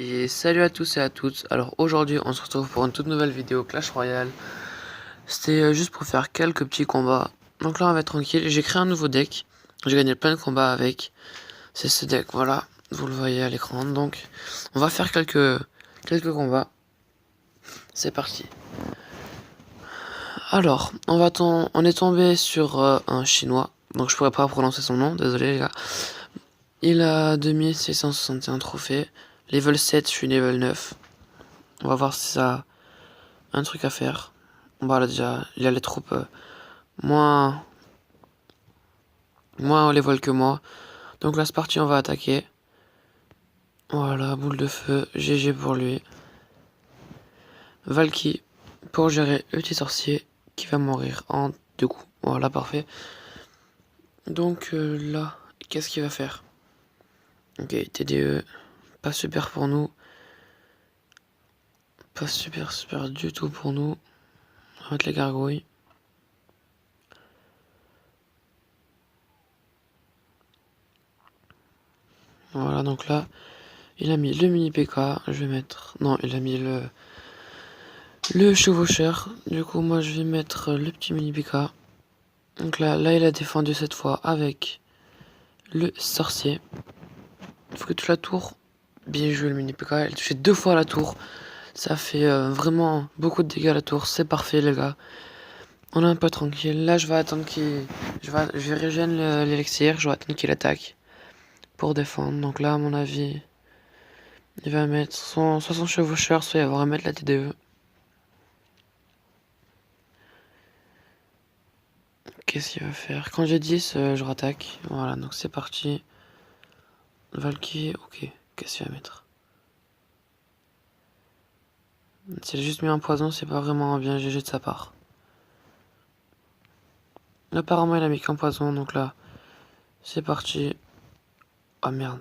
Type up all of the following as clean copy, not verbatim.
Et salut à tous et à toutes. Alors aujourd'hui on se retrouve pour une toute nouvelle vidéo Clash Royale. C'était juste pour faire quelques petits combats. Donc là on va être tranquille. J'ai créé un nouveau deck. J'ai gagné plein de combats avec. C'est ce deck, voilà. Vous le voyez à l'écran. Donc on va faire quelques combats. C'est parti. Alors on est tombé sur un chinois. Donc je pourrais pas prononcer son nom, désolé les gars. Il a 2661 trophées. Level 7, je suis level 9. On va voir si ça a un truc à faire. Bon là déjà, il a les troupes moins haut level que moi. Donc là c'est parti, on va attaquer. Voilà, boule de feu, GG pour lui. Valky pour gérer le petit sorcier qui va mourir en 2 coups. Voilà, parfait. Donc là, qu'est-ce qu'il va faire? Ok, TDE, pas super pour nous. Pas super du tout pour nous. On va mettre les gargouilles. Voilà, donc là, il a mis le mini PK. Je vais mettre... Non, il a mis le chevaucheur. Du coup, moi, je vais mettre le petit mini PK. Donc là, il a défendu cette fois avec le sorcier. Il faut que touche la tour. Bien joué le mini PK. Il a touché 2 fois la tour. Ça fait vraiment beaucoup de dégâts à la tour. C'est parfait, les gars. On est un peu tranquille. Là, je vais attendre qu'il... Je vais régénérer l'élixir. Je vais attendre qu'il attaque pour défendre. Donc là, à mon avis, il va mettre soit son chevaucheur, soit il va remettre la TDE. Qu'est-ce qu'il va faire? Quand j'ai 10, je rattaque. Voilà, donc c'est parti. Valky, ok. Qu'est-ce qu'il va mettre? S'il a juste mis un poison, c'est pas vraiment bien GG de sa part. Apparemment, il a mis qu'un poison, donc là, c'est parti. Ah merde.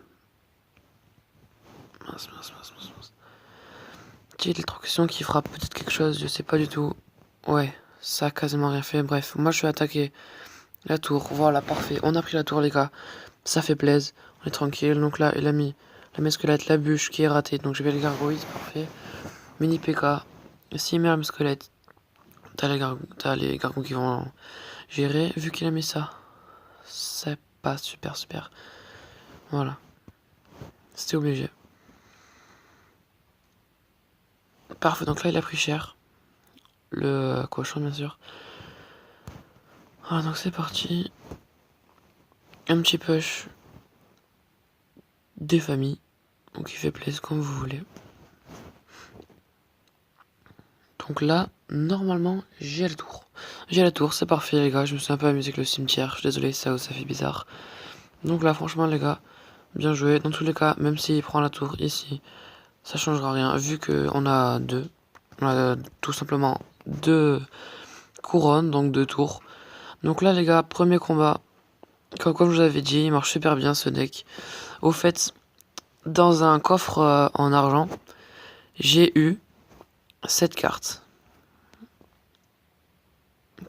Mince. Petite électrocution qui frappe peut-être quelque chose, je sais pas du tout. Ouais, ça a quasiment rien fait. Bref, moi je vais attaquer la tour. Voilà, parfait. On a pris la tour, les gars. Ça fait plaisir. On est tranquille. Donc là, il a mis la mesquelette, la bûche qui est ratée. Donc je vais les gargouilles, c'est parfait. Mini PK. S'il met la mesquelette, t'as les gargouilles qui vont gérer. Vu qu'il a mis ça, c'est pas super. Voilà. C'était obligé. Parfait, donc là il a pris cher. Le cochon, bien sûr. Voilà, donc c'est parti. Un petit push des familles. Donc il fait plaisir comme vous voulez. Donc là, normalement, j'ai le tour. J'ai la tour, c'est parfait les gars. Je me suis un peu amusé avec le cimetière. Je suis désolé, ça fait bizarre. Donc là, franchement les gars, bien joué. Dans tous les cas, même s'il prend la tour ici, ça changera rien. Vu qu'on a deux. On a tout simplement 2 couronnes, donc 2 tours. Donc là les gars, premier combat. Comme je vous avais dit, il marche super bien ce deck. Au fait, dans un coffre en argent, j'ai eu 7 cartes.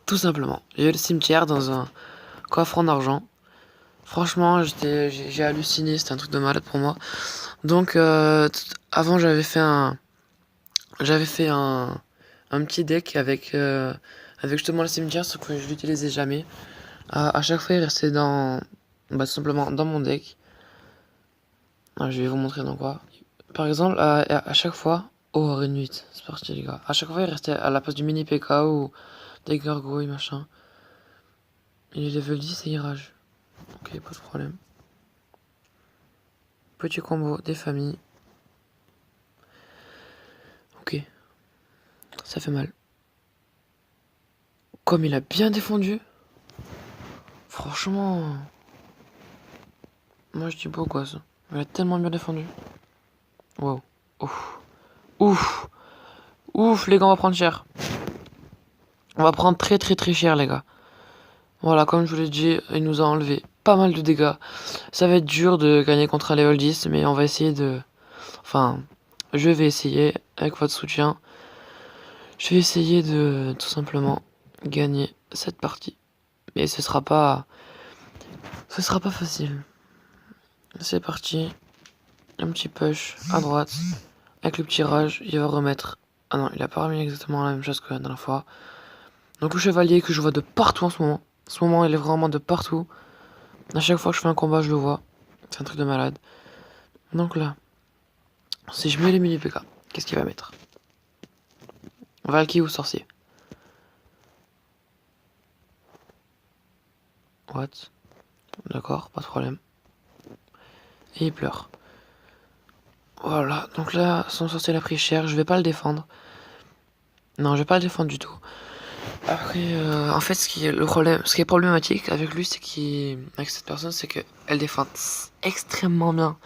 Tout simplement. J'ai eu le cimetière dans un coffre en argent. Franchement, j'ai halluciné, c'était un truc de malade pour moi. Donc, avant, j'avais fait un petit deck avec justement le cimetière, sauf que je l'utilisais jamais. À chaque fois, il restait tout simplement dans mon deck. Je vais vous montrer dans quoi. Par exemple, à chaque fois, oh, Renuit, c'est parti les gars. À chaque fois, il restait à la place du mini PK ou des gargouilles, machin. Il est level 10 et il rage. Ok, pas de problème. Petit combo des familles. Ok, ça fait mal. Comme il a bien défendu. Franchement, moi je dis beau gosse. Il a tellement bien défendu. Wow. Ouf, les gars, on va prendre cher. On va prendre très cher, les gars. Voilà, comme je vous l'ai dit, il nous a enlevé pas mal de dégâts. Ça va être dur de gagner contre un level 10, mais on va essayer de... Enfin, je vais essayer, avec votre soutien. Je vais essayer de, tout simplement, gagner cette partie. Mais ce sera pas facile. C'est parti. Un petit push à droite. Avec le petit rage, il va remettre... Ah non, il a pas remis exactement la même chose que la dernière fois. Donc le chevalier que je vois de partout en ce moment. En ce moment, il est vraiment de partout. À chaque fois que je fais un combat, je le vois. C'est un truc de malade. Donc là, si je mets les mini PK, qu'est-ce qu'il va mettre? Valky ou sorcier? What? D'accord, pas de problème. Et il pleure. Voilà, donc là, son sorcier l'a pris cher, je vais pas le défendre. Non, je vais pas le défendre du tout. Après, en fait, ce qui est problématique avec lui, avec cette personne, c'est qu'elle défend extrêmement bien.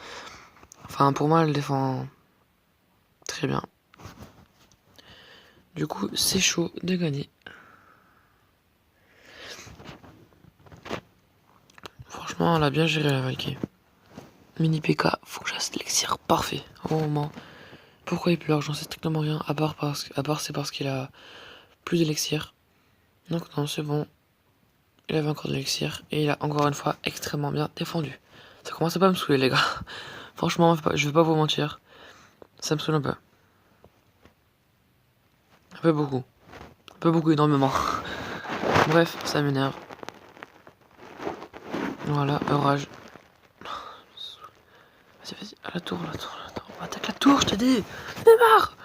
Enfin, pour moi, elle défend très bien. Du coup, c'est chaud de gagner. Franchement, elle a bien géré la Valkyrie. Mini PK, faut que j'aille l'élixir parfait au moment. Pourquoi il pleure? J'en sais strictement rien, à part c'est parce qu'il a plus d'élixir. Donc non, c'est bon. Il avait encore de l'élixir et il a encore une fois extrêmement bien défendu. Ça commence à pas me saouler les gars. Franchement, je vais pas vous mentir. Ça me saoule un peu. Un peu beaucoup. Un peu beaucoup, énormément. Bref, ça m'énerve. Voilà, orage. Vas-y, vas-y, à la tour, la tour, la tour. Attaque la tour, je t'ai dit. J'en ai marre.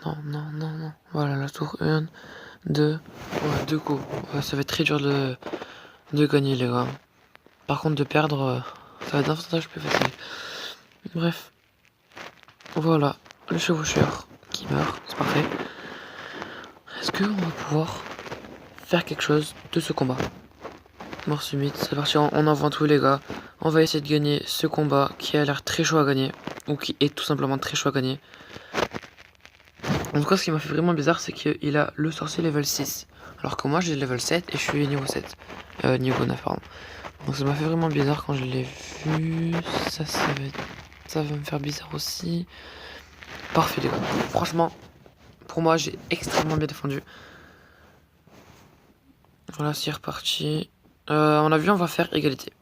Non, non, non, non. Voilà, la tour 1, 2. Ouais, 2 coups. Ouais, ça va être très dur de gagner, les gars. Par contre, de perdre, ça va être davantage plus facile. Bref. Voilà, le chevaucheur qui meurt, c'est parfait. Est-ce qu'on va pouvoir faire quelque chose de ce combat? Mort subite, c'est parti, on envoie tous les gars. On va essayer de gagner ce combat qui a l'air très chaud à gagner. Ou qui est tout simplement très chaud à gagner. En tout cas, ce qui m'a fait vraiment bizarre, c'est qu'il a le sorcier level 6. Alors que moi, j'ai level 7 et je suis niveau 7. Niveau 9, pardon. Donc ça m'a fait vraiment bizarre quand je l'ai vu. Ça va me faire bizarre aussi. Parfait, les gars. Franchement, pour moi, j'ai extrêmement bien défendu. Voilà, c'est reparti. À mon avis, on va faire égalité.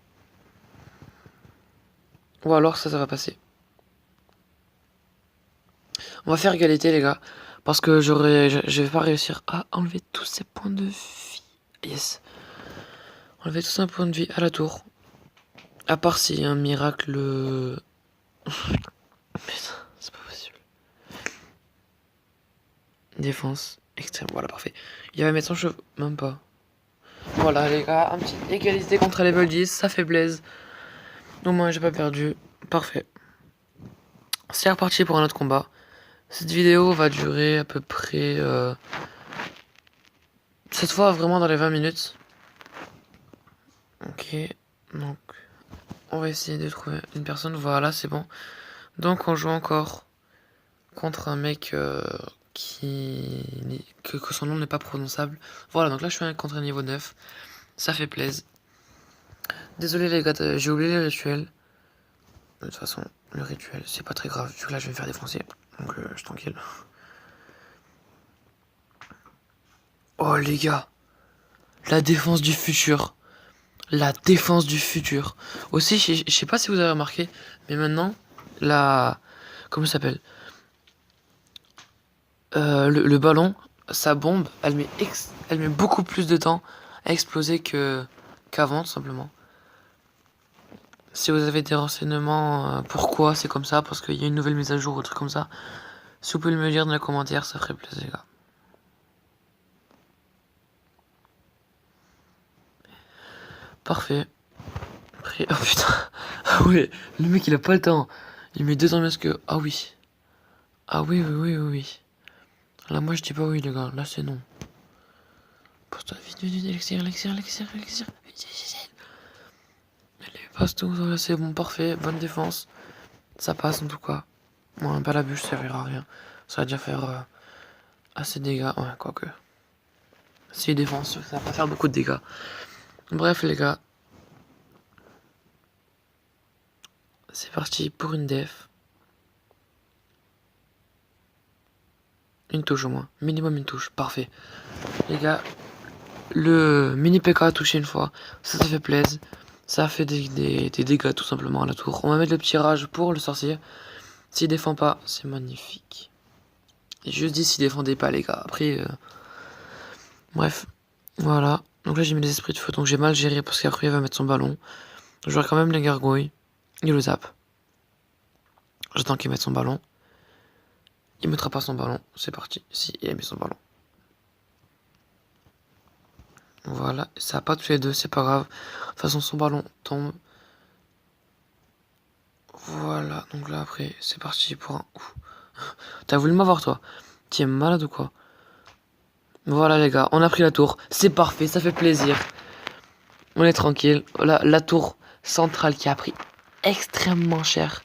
Ou alors ça va passer. On va faire égalité, les gars. Parce que je vais pas réussir à enlever tous ces points de vie. Yes. Enlever tous un point de vie à la tour. À part s'il y a un miracle. Putain, c'est pas possible. Défense extrême. Voilà, parfait. Il va mettre son cheveu. Même pas. Voilà, les gars. Un petit égalité contre level 10. Ça fait blaze. Au moins, j'ai pas perdu. Parfait. C'est reparti pour un autre combat. Cette vidéo va durer à peu près... cette fois, vraiment dans les 20 minutes. Ok. Donc, on va essayer de trouver une personne. Voilà, c'est bon. Donc, on joue encore contre un mec que son nom n'est pas prononçable. Voilà, donc là, je suis contre un niveau 9. Ça fait plaisir. Désolé les gars, j'ai oublié les rituels. De toute façon, le rituel, c'est pas très grave. Vu que là, je vais me faire défoncer. Donc, je suis tranquille. Oh, les gars. La défense du futur. La défense du futur. Aussi, je sais pas si vous avez remarqué, mais maintenant, comment ça s'appelle? Le ballon, sa bombe, elle met beaucoup plus de temps à exploser qu'avant, tout simplement. Si vous avez des renseignements, pourquoi c'est comme ça, parce qu'il y a une nouvelle mise à jour ou un truc comme ça, si vous pouvez me le dire dans les commentaires, ça ferait plaisir, les gars. Parfait. Après, oh putain. Ah ouais, le mec il a pas le temps. Il met 2 ans mieux que... Ah oui. Ah oui, oui, oui, oui, oui. Là, moi je dis pas oui, les gars. Là, c'est non. Pose-toi vite, vite, vite, élixir, élixir, élixir, élixir. Vite, vite, vite. Allez, passe tout. Voilà, c'est bon, parfait. Bonne défense. Ça passe en tout cas. Bon, pas la bûche, ça servira à rien. Ça va déjà faire assez de dégâts. Ouais, quoique. Si défense, ça va pas faire beaucoup de dégâts. Bref, les gars. C'est parti pour une def. Une touche au moins. Minimum une touche. Parfait. Les gars, Le mini PK a touché une fois. Ça fait plaisir. Ça a fait des dégâts tout simplement à la tour. On va mettre le petit rage pour le sorcier. S'il défend pas, c'est magnifique. Et je dis s'il défendait pas les gars. Après, bref. Voilà. Donc là j'ai mis les esprits de feu. Donc j'ai mal géré parce qu'après il va mettre son ballon. Je vois quand même les gargouilles. Il le zappe. J'attends qu'il mette son ballon. Il mettra pas son ballon. C'est parti. Si, il a mis son ballon. Voilà. Ça a pas touché les deux. C'est pas grave. De toute façon, son ballon tombe. Voilà. Donc là, après, c'est parti pour un... T'as voulu m'avoir, toi? Tu es malade ou quoi? Voilà, les gars. On a pris la tour. C'est parfait. Ça fait plaisir. On est tranquille. Voilà, la tour centrale qui a pris extrêmement cher.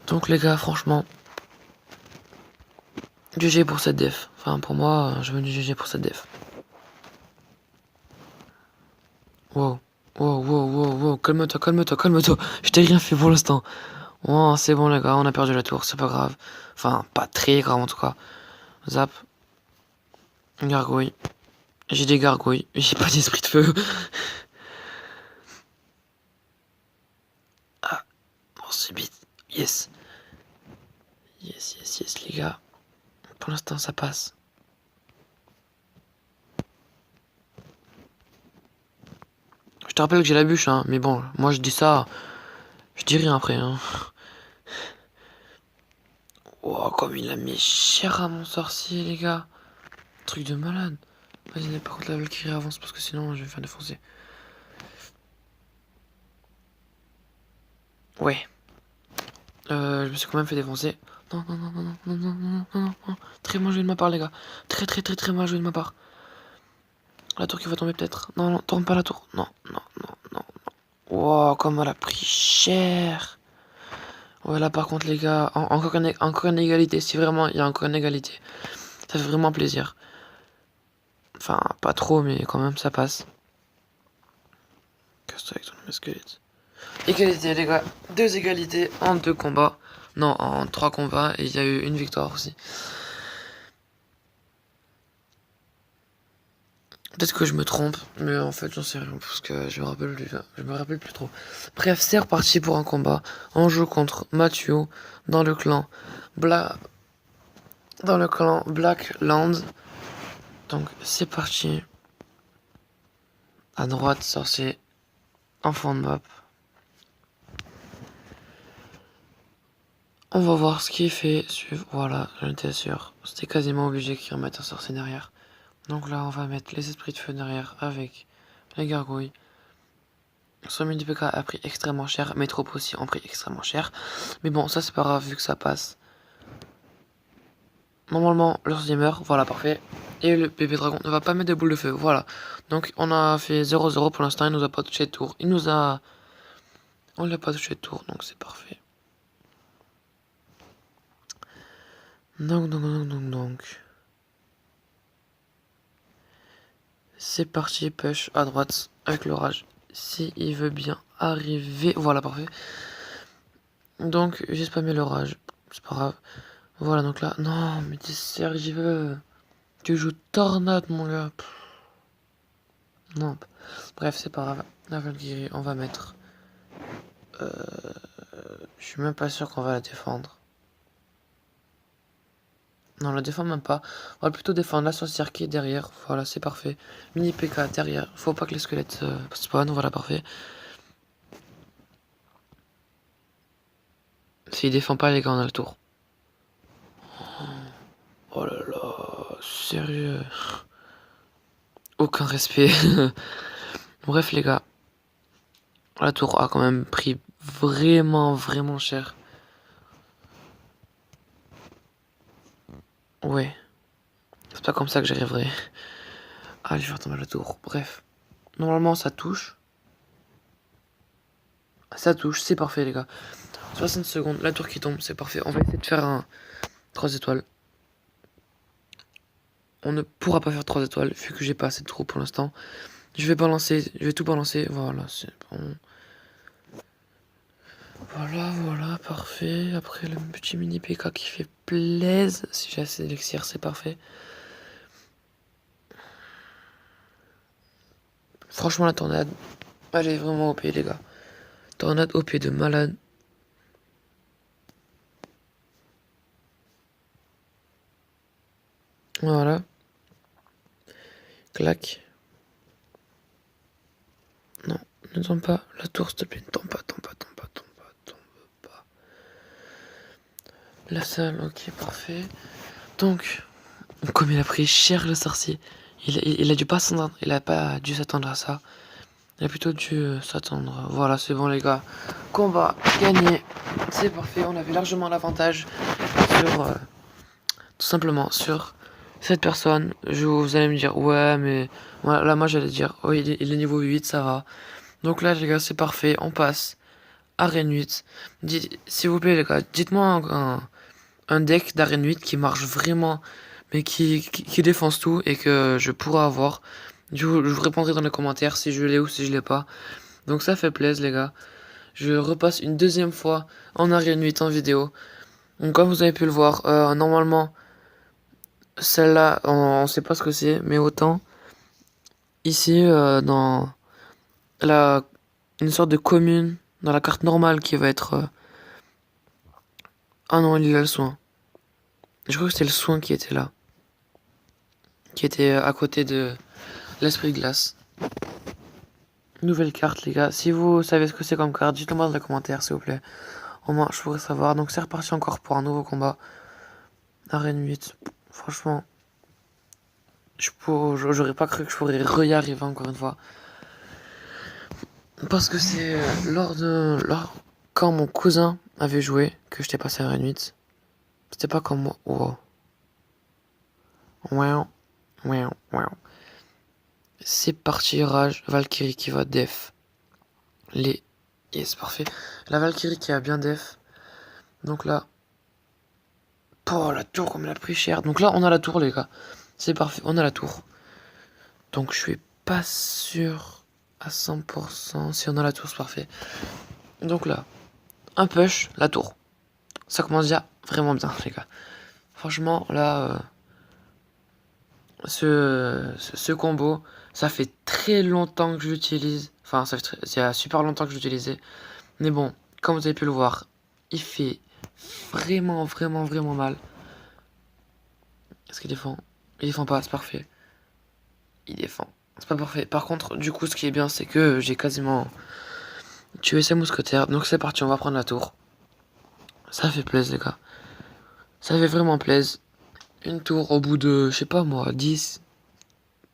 Donc, les gars, franchement... GG pour cette def. Enfin, pour moi, je veux du GG pour cette def. Wow. Wow, wow, wow, wow. Calme-toi, calme-toi, calme-toi. Je t'ai rien fait pour l'instant. Oh, c'est bon, les gars, on a perdu la tour. C'est pas grave. Enfin, pas très grave en tout cas. Zap. Gargouille. J'ai des gargouilles. J'ai pas d'esprit de feu. Ah. On se bite. Yes. Yes, yes, yes, les gars. Pour l'instant, ça passe. Je te rappelle que j'ai la bûche, hein. Mais bon, moi je dis ça. Je dis rien après, hein. Oh, comme il a mis cher à mon sorcier, les gars. Truc de malade. Vas-y, par contre, la Valkyrie avance parce que sinon, je vais me faire défoncer. Ouais. Je me suis quand même fait défoncer. Non, non, non, non, non, non, non, non, non, non, non. Très mal joué de ma part, les gars. Très, très, très, très mal joué de ma part. La tour qui va tomber peut-être. Non, non, tourne pas la tour. Non, non, non, non, non. Wow, comme elle a pris cher. Ouais, là, par contre, les gars, encore une égalité. Si vraiment il y a encore une égalité, ça fait vraiment plaisir. Enfin, pas trop, mais quand même, ça passe. Casse-toi avec ton squelette. Égalité, les gars. 2 égalités en 2 combats. Non, en 3 combats. Et il y a eu une victoire aussi. Peut-être que je me trompe, mais en fait j'en sais rien parce que je me rappelle plus trop. Bref, c'est reparti pour un combat. On joue contre Mathieu dans le clan Blackland. Donc c'est parti. À droite, sorcier en fond de map. On va voir ce qui est fait. Suivre. Voilà, j'en étais sûr. C'était quasiment obligé qu'ils remettent un sorcier derrière. Donc là, on va mettre les esprits de feu derrière avec les gargouilles. Son mini PK a pris extrêmement cher, mes troupes aussi ont pris extrêmement cher. Mais bon, ça c'est pas grave vu que ça passe. Normalement, le sorcier meurt, voilà, parfait. Et le bébé dragon ne va pas mettre de boule de feu, voilà. Donc on a fait 0-0 pour l'instant, il nous a pas touché de tour. On l'a pas touché de tour, donc c'est parfait. Donc. C'est parti, push à droite avec l'orage. Si il veut bien arriver, voilà, parfait. Donc j'ai spammé l'orage, c'est pas grave. Voilà, donc là, non, mais t'es sérieux? Tu joues tornade, mon gars. Pff, non. Bref, c'est pas grave. La Valkyrie, on va mettre. Je suis même pas sûr qu'on va la défendre. Non, on la défend même pas. On va plutôt défendre la sorcière qui est derrière. Voilà, c'est parfait. Mini PK derrière. Faut pas que les squelettes spawnent. Voilà, parfait. S'il défend pas, les gars, on a le tour. Oh là là, sérieux. Aucun respect. Bref, les gars. La tour a quand même pris vraiment, vraiment cher. Ouais. C'est pas comme ça que j'arriverai. Ah, je vais retomber à la tour. Bref. Normalement, ça touche. Ça touche, c'est parfait, les gars. 60 secondes, la tour qui tombe, c'est parfait. On va essayer de faire un 3 étoiles. On ne pourra pas faire 3 étoiles, vu que j'ai pas assez de trous pour l'instant. Je vais tout balancer. Voilà, c'est bon. Voilà, parfait. Après, le petit mini PK qui fait plaise. Si j'ai assez d'élixir, c'est parfait. Franchement, la tornade, elle est vraiment OP, les gars. Tornade OP de malade. Voilà. Clac. Non, ne tombe pas. La tour, s'il te plaît. Ne tombe pas, tombe pas, tombe pas, tombe pas, tombe pas. La salle, ok, parfait. Donc, comme il a pris cher le sorcier, il a dû pas s'attendre, il a pas dû s'attendre à ça. Il a plutôt dû s'attendre. Voilà, c'est bon les gars. Combat gagné. C'est parfait, on avait largement l'avantage sur tout simplement sur cette personne. Vous allez me dire ouais mais voilà, là moi j'allais dire oui il est niveau 8 ça va. Donc là les gars c'est parfait, on passe arène 8. S'il vous plaît les gars, dites-moi un deck d'arène 8 qui marche vraiment mais qui défonce tout et que je pourrais avoir. Je vous répondrai dans les commentaires si je l'ai ou si je l'ai pas. Donc ça fait plaisir les gars. Je repasse une deuxième fois en arène 8 en vidéo. Donc comme vous avez pu le voir, normalement celle-là on sait pas ce que c'est, mais autant ici dans la une sorte de commune dans la carte normale qui va être ah non il a le soin. Je crois que c'était le soin qui était là, qui était à côté de l'esprit glace. Nouvelle carte les gars, si vous savez ce que c'est comme carte, dites-le moi dans les commentaires s'il vous plaît. Au moins je pourrais savoir. Donc c'est reparti encore pour un nouveau combat. Arène 8. Franchement, j'aurais pas cru que je pourrais y arriver encore une fois. Parce que c'est quand mon cousin avait joué que j'étais passé à Arène 8. C'était pas comme moi. Wow. Wow. Wow. Wow. C'est parti, Rage. Valkyrie qui va def. Yes, parfait. La Valkyrie qui a bien def. Donc là. Oh, la tour, comme elle a pris cher. Donc là, on a la tour, les gars. C'est parfait, on a la tour. Donc je suis pas sûr à 100% si on a la tour, c'est parfait. Donc là, un push, la tour. Ça commence déjà vraiment bien, les gars. Franchement, là, ce combo, ça fait très longtemps que je l'utilise. Enfin, il y a super longtemps que je l'utilisais. Mais bon, comme vous avez pu le voir, il fait vraiment, vraiment, vraiment mal. Est-ce qu'il défend? Il défend pas, c'est parfait. Il défend. C'est pas parfait. Par contre, du coup, ce qui est bien, c'est que j'ai quasiment tué ses mousquetaires. Donc c'est parti, on va prendre la tour. Ça fait plaisir, les gars. Ça fait vraiment plaisir. Une tour au bout de, je sais pas moi, 10,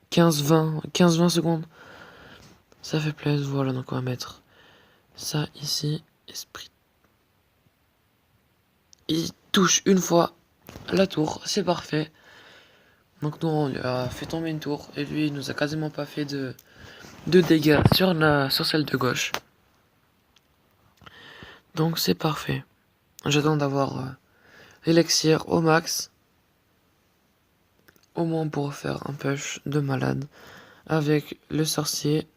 15, 20 secondes. Ça fait plaisir, voilà, donc on va mettre ça ici. Esprit. Il touche une fois la tour, c'est parfait. Donc nous on lui a fait tomber une tour et lui il nous a quasiment pas fait de dégâts sur celle de gauche. Donc c'est parfait. J'attends d'avoir l'élixir au max. Au moins pour faire un push de malade. Avec le sorcier.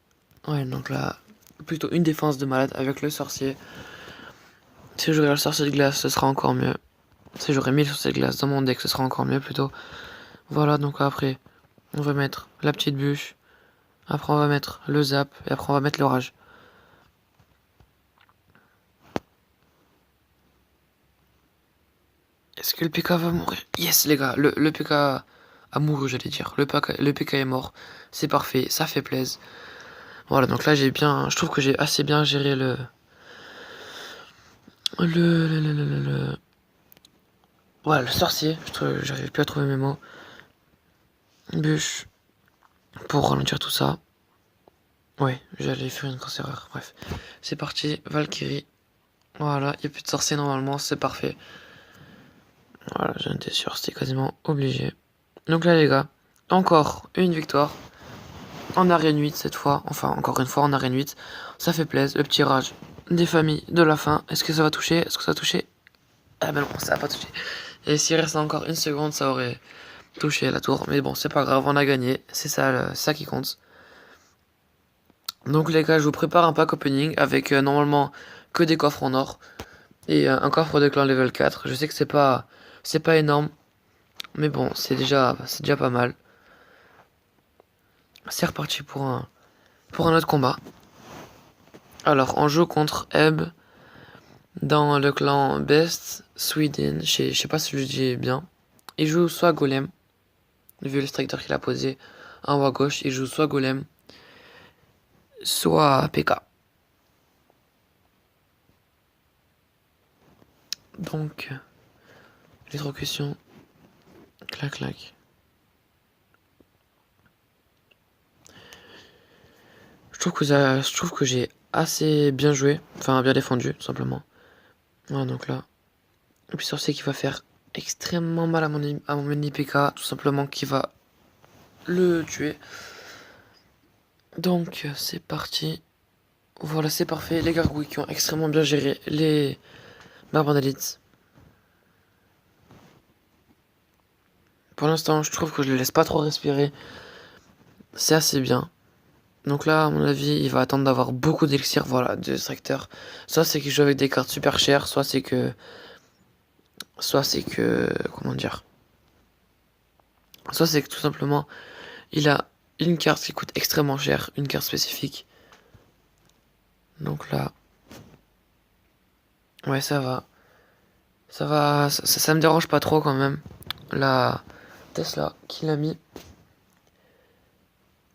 Ouais, donc là, plutôt une défense de malade avec le sorcier. Si j'aurais le sorcier de glace, ce sera encore mieux. Si j'aurais mis le sorcier de glace dans mon deck, ce sera encore mieux plutôt. Voilà, donc après, on va mettre la petite bûche. Après, on va mettre le zap. Et après, on va mettre l'orage. Est-ce que le PK va mourir? Yes, les gars, le PK a mouru, j'allais dire. Le PK est mort. C'est parfait, ça fait plaisir. Voilà, donc là, je trouve que j'ai assez bien géré voilà, le sorcier. J'arrive plus à trouver mes mots. Bûche. Pour ralentir tout ça. Ouais, j'allais faire une grosse erreur. Bref. C'est parti, Valkyrie. Voilà, il n'y a plus de sorcier normalement, c'est parfait. Voilà, j'en étais sûr, c'était quasiment obligé. Donc là, les gars, encore une victoire. En arène 8 cette fois. Enfin, encore une fois en arène 8. Ça fait plaisir. Le petit rage des familles de la fin. Est-ce que ça va toucher? Est-ce que ça va toucher? Ah ben non, ça va pas toucher. Et s'il reste encore une seconde, ça aurait touché la tour. Mais bon, c'est pas grave, on a gagné. C'est ça qui compte. Donc les gars, je vous prépare un pack opening avec normalement que des coffres en or. Et un coffre de clan level 4. Je sais que c'est pas énorme. Mais bon, c'est déjà pas mal. C'est reparti pour pour un autre combat. Alors, on joue contre Ebb dans le clan Best Sweden. Je sais pas si je le dis bien. Il joue soit Golem, vu le striker qu'il a posé en haut à gauche. Il joue soit Golem, soit PK. Donc, électrocution. Clac, clac. Je trouve que j'ai assez bien joué. Enfin, bien défendu, tout simplement. Voilà, donc là. Et puis sorcier qui va faire extrêmement mal à mon mini PK. Tout simplement qui va le tuer. Donc, c'est parti. Voilà, c'est parfait. Les gargouilles qui ont extrêmement bien géré les barbandalites. Pour l'instant, je trouve que je le laisse pas trop respirer. C'est assez bien. Donc là, à mon avis, il va attendre d'avoir beaucoup d'élixir, voilà, de extracteurs. Soit c'est qu'il joue avec des cartes super chères, soit c'est que... Comment dire? Soit c'est que tout simplement, il a une carte qui coûte extrêmement cher, une carte spécifique. Donc là... Ouais, ça va. Ça me dérange pas trop quand même. La Tesla qu'il a mis.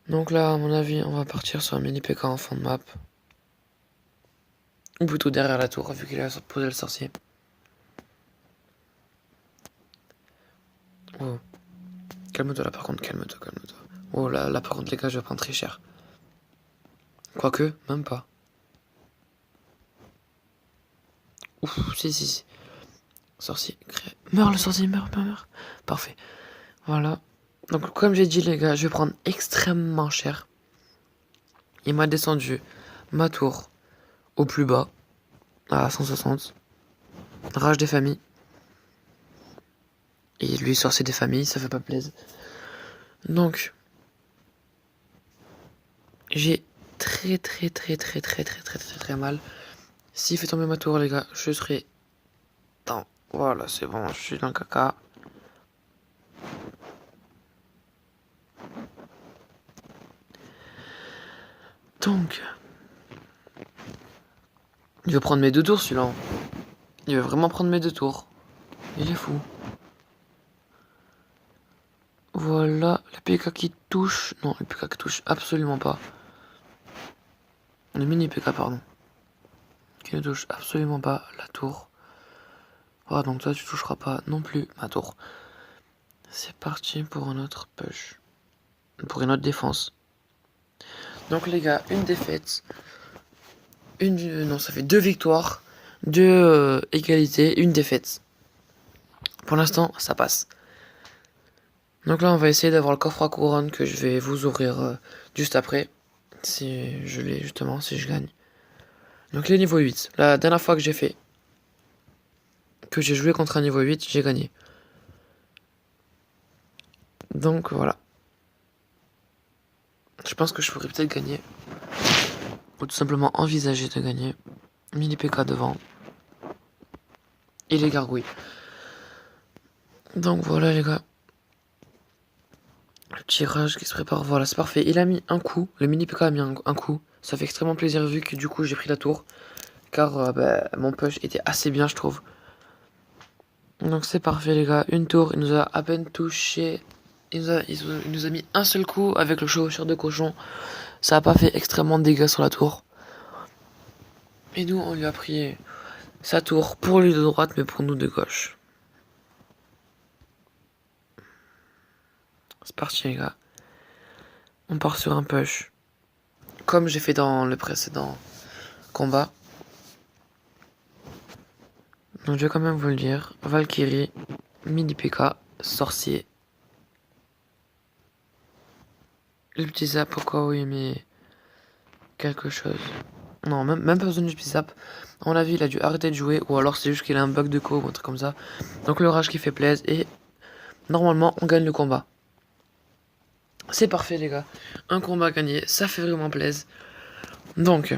Donc là, à mon avis, on va partir sur un mini PK en fond de map. Ou plutôt derrière la tour, vu qu'il a posé le sorcier. Oh. Calme-toi là par contre, calme-toi. Oh là par contre les gars, je vais prendre très cher. Quoique, même pas. Ouf, si. Sorcier, meurs le sorcier, meurs. Parfait. Voilà. Donc comme j'ai dit les gars, je vais prendre extrêmement cher. Il m'a descendu ma tour au plus bas, à 160. Rage des familles. Et lui sorcier des familles, ça fait pas plaisir. Donc, j'ai très mal. S'il fait tomber ma tour les gars, je serai... Attends, voilà, c'est bon, je suis dans le caca. Donc, il veut prendre mes 2 tours celui-là. Il veut vraiment prendre mes 2 tours. Il est fou. Voilà, le PK qui touche. Non, le PK qui touche absolument pas. Le mini PK, pardon. Qui ne touche absolument pas la tour. Voilà, donc toi tu toucheras pas non plus ma tour. C'est parti pour un autre push. Pour une autre défense. Donc les gars, une défaite. Non, ça fait 2 victoires. 2 égalités, une défaite. Pour l'instant, ça passe. Donc là, on va essayer d'avoir le coffre à couronne que je vais vous ouvrir juste après. Si je l'ai, justement, si je gagne. Donc il est niveau 8. La dernière fois que j'ai joué contre un niveau 8, j'ai gagné. Donc voilà. Je pense que je pourrais peut-être gagner. Ou tout simplement envisager de gagner. Mini PK devant. Et les gargouilles. Donc voilà les gars. Le tirage qui se prépare. Voilà, c'est parfait. Il a mis un coup. Le mini PK a mis un coup. Ça fait extrêmement plaisir vu que du coup j'ai pris la tour. Car mon push était assez bien je trouve. Donc c'est parfait les gars. Une tour. Il nous a à peine touché. Il nous a mis un seul coup avec le chevaucheur de cochon. Ça a pas fait extrêmement de dégâts sur la tour. Et nous on lui a pris sa tour pour lui de droite mais pour nous de gauche. C'est parti les gars. On part sur un push. Comme j'ai fait dans le précédent combat. Donc je vais quand même vous le dire. Valkyrie, mini PK, sorcier. Le petit zap, pourquoi oui mais quelque chose. Non, même pas besoin du petit zap. À mon avis, il a dû arrêter de jouer. Ou alors c'est juste qu'il a un bug de co ou un truc comme ça. Donc le rage qui fait plaisir. Et normalement, on gagne le combat. C'est parfait les gars. Un combat gagné, ça fait vraiment plaisir. Donc,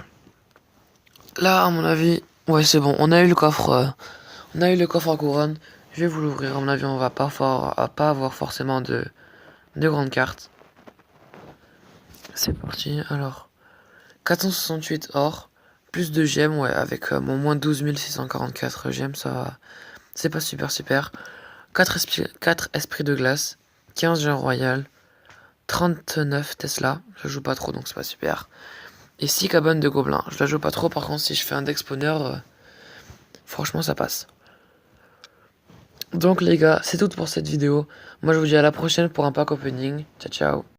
là à mon avis, ouais c'est bon. On a eu le coffre. On a eu le coffre à couronne. Je vais vous l'ouvrir. À mon avis, on va pas avoir forcément de grandes cartes. C'est parti. Alors, 468 or, plus de gemmes, ouais, avec mon moins 12 644 gemmes, ça, c'est pas super. 4 esprits de glace, 15 gens royal, 39 Tesla, je joue pas trop donc c'est pas super. Et 6 cabanes de gobelins, je la joue pas trop, par contre si je fais un deck spawner, franchement ça passe. Donc les gars, c'est tout pour cette vidéo. Moi je vous dis à la prochaine pour un pack opening. Ciao ciao.